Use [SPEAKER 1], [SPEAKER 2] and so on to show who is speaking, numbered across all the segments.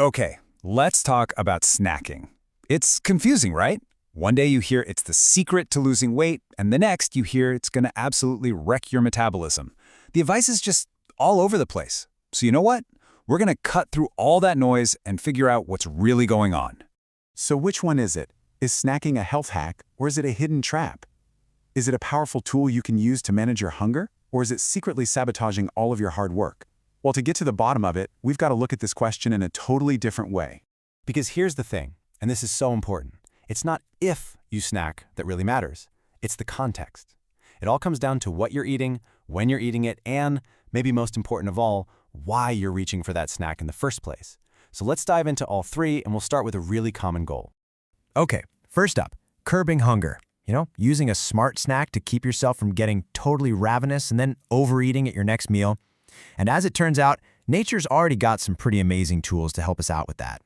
[SPEAKER 1] Okay, let's talk about snacking. It's confusing, right? One day you hear it's the secret to losing weight, and the next you hear it's going to absolutely wreck your metabolism. The advice is just all over the place. So you know what? We're going to cut through all that noise and figure out what's really going on.
[SPEAKER 2] So which one is it? Is snacking a health hack, or is it a hidden trap? Is it a powerful tool you can use to manage your hunger, or is it secretly sabotaging all of your hard work? Well, to get to the bottom of it, we've got to look at this question in a totally different way.
[SPEAKER 3] Because here's the thing, and this is so important. It's not if you snack that really matters. It's the context. It all comes down to what you're eating, when you're eating it, and, maybe most important of all, why you're reaching for that snack in the first place. So let's dive into all three, and we'll start with a really common goal.
[SPEAKER 4] Okay, first up, curbing hunger. Using a smart snack to keep yourself from getting totally ravenous and then overeating at your next meal. And as it turns out, nature's already got some pretty amazing tools to help us out with that.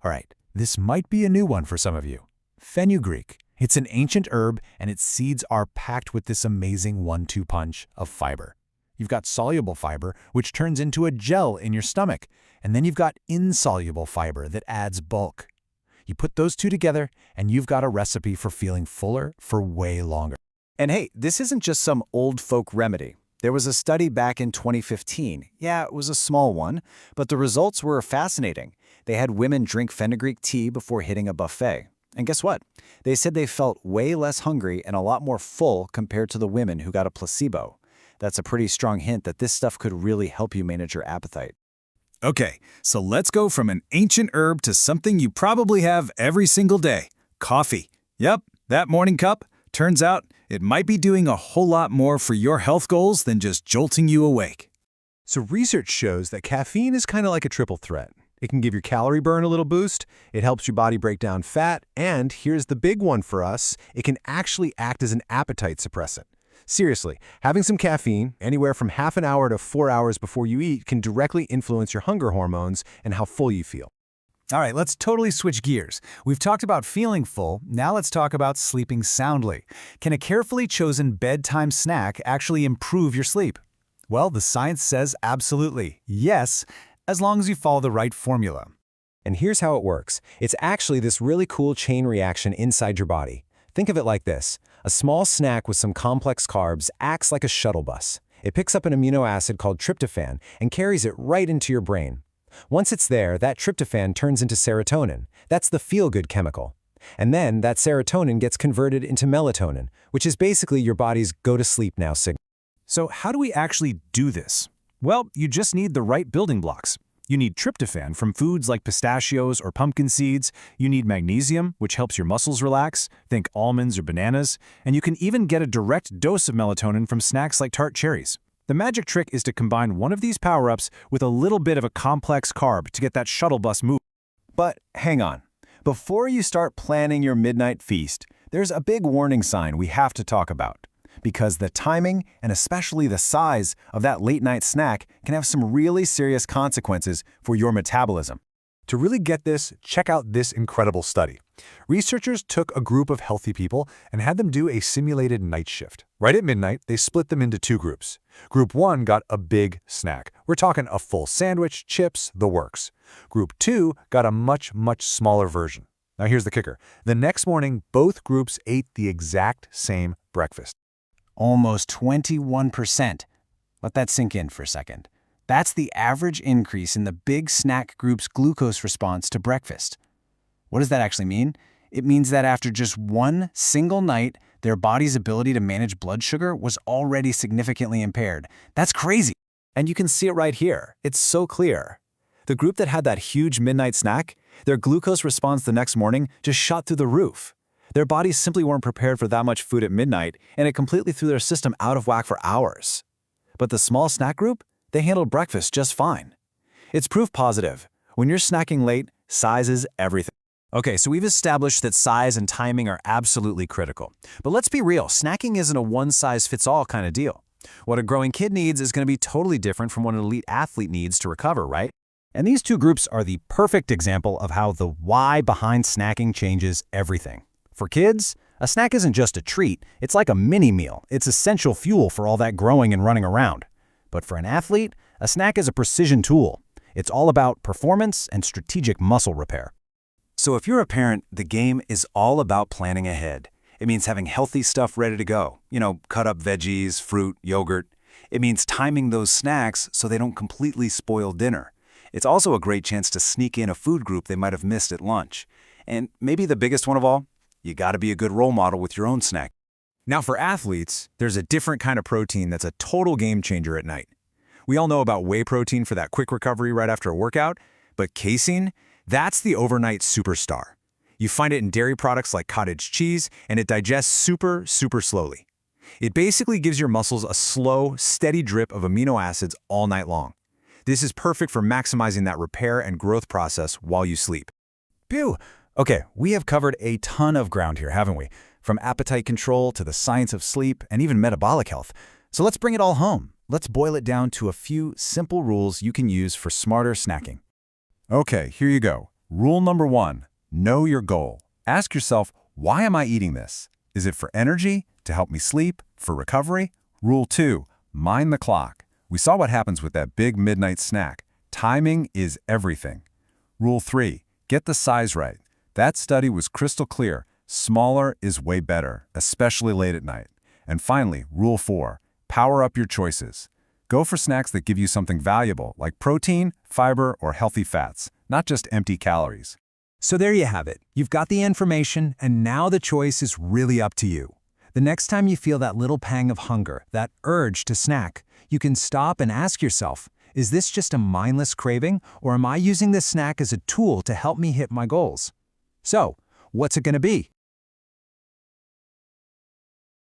[SPEAKER 1] All right, this might be a new one for some of you. Fenugreek. It's an ancient herb, and its seeds are packed with this amazing 1-2 punch of fiber. You've got soluble fiber, which turns into a gel in your stomach, and then you've got insoluble fiber that adds bulk. You put those two together, and you've got a recipe for feeling fuller for way longer.
[SPEAKER 5] And hey, this isn't just some old folk remedy. There was a study back in 2015. Yeah, it was a small one, but the results were fascinating. They had women drink fenugreek tea before hitting a buffet. And guess what? They said they felt way less hungry and a lot more full compared to the women who got a placebo. That's a pretty strong hint that this stuff could really help you manage your appetite.
[SPEAKER 1] Okay, so let's go from an ancient herb to something you probably have every single day. Coffee. Yep, that morning cup. Turns out it might be doing a whole lot more for your health goals than just jolting you awake.
[SPEAKER 6] So research shows that caffeine is kind of like a triple threat. It can give your calorie burn a little boost, it helps your body break down fat, and here's the big one for us, it can actually act as an appetite suppressant. Seriously, having some caffeine, anywhere from half an hour to 4 hours before you eat, can directly influence your hunger hormones and how full you feel.
[SPEAKER 1] All right, let's totally switch gears. We've talked about feeling full, now let's talk about sleeping soundly. Can a carefully chosen bedtime snack actually improve your sleep? Well, the science says absolutely, yes, as long as you follow the right formula.
[SPEAKER 4] And here's how it works. It's actually this really cool chain reaction inside your body. Think of it like this. A small snack with some complex carbs acts like a shuttle bus. It picks up an amino acid called tryptophan and carries it right into your brain. Once it's there, that tryptophan turns into serotonin. That's the feel-good chemical. And then that serotonin gets converted into melatonin, which is basically your body's go-to-sleep-now signal.
[SPEAKER 1] So how do we actually do this? Well, you just need the right building blocks. You need tryptophan from foods like pistachios or pumpkin seeds. You need magnesium, which helps your muscles relax. Think almonds or bananas. And you can even get a direct dose of melatonin from snacks like tart cherries. The magic trick is to combine one of these power-ups with a little bit of a complex carb to get that shuttle bus moving.
[SPEAKER 5] But hang on. Before you start planning your midnight feast, there's a big warning sign we have to talk about. Because the timing, and especially the size, of that late-night snack can have some really serious consequences for your metabolism.
[SPEAKER 6] To really get this, check out this incredible study. Researchers took a group of healthy people and had them do a simulated night shift. Right at midnight, they split them into two groups. Group 1 got a big snack. We're talking a full sandwich, chips, the works. Group 2 got a much, much smaller version. Now here's the kicker. The next morning, both groups ate the exact same breakfast.
[SPEAKER 5] Almost 21%. Let that sink in for a second. That's the average increase in the big snack group's glucose response to breakfast. What does that actually mean? It means that after just one single night, their body's ability to manage blood sugar was already significantly impaired. That's crazy. And you can see it right here. It's so clear. The group that had that huge midnight snack, their glucose response the next morning just shot through the roof. Their bodies simply weren't prepared for that much food at midnight, and it completely threw their system out of whack for hours. But the small snack group, they handled breakfast just fine. It's proof positive. When you're snacking late, size is everything. Okay, so we've established that size and timing are absolutely critical. But let's be real, snacking isn't a one-size-fits-all kind of deal. What a growing kid needs is going to be totally different from what an elite athlete needs to recover, right? And these two groups are the perfect example of how the why behind snacking changes everything. For kids, a snack isn't just a treat, it's like a mini-meal. It's essential fuel for all that growing and running around. But for an athlete, a snack is a precision tool.
[SPEAKER 1] It's all about performance and strategic muscle repair.
[SPEAKER 3] So if you're a parent, the game is all about planning ahead. It means having healthy stuff ready to go. Cut up veggies, fruit, yogurt. It means timing those snacks so they don't completely spoil dinner. It's also a great chance to sneak in a food group they might have missed at lunch. And maybe the biggest one of all, you gotta be a good role model with your own snack.
[SPEAKER 1] Now for athletes, there's a different kind of protein that's a total game changer at night. We all know about whey protein for that quick recovery right after a workout, but casein, that's the overnight superstar. You find it in dairy products like cottage cheese, and it digests super slowly. It basically gives your muscles a slow, steady drip of amino acids all night long. This is perfect for maximizing that repair and growth process while you sleep.
[SPEAKER 7] Pew! Okay, we have covered a ton of ground here, haven't we? From appetite control to the science of sleep and even metabolic health. So let's bring it all home. Let's boil it down to a few simple rules you can use for smarter snacking.
[SPEAKER 6] Okay, here you go. Rule number 1, know your goal. Ask yourself, why am I eating this? Is it for energy, to help me sleep, for recovery? Rule 2, mind the clock. We saw what happens with that big midnight snack. Timing is everything. Rule 3, get the size right. That study was crystal clear. Smaller is way better, especially late at night. And finally, Rule 4, power up your choices. Go for snacks that give you something valuable, like protein, fiber, or healthy fats, not just empty calories.
[SPEAKER 1] So there you have it. You've got the information, and now the choice is really up to you. The next time you feel that little pang of hunger, that urge to snack, you can stop and ask yourself, is this just a mindless craving, or am I using this snack as a tool to help me hit my goals? So, what's it going to be?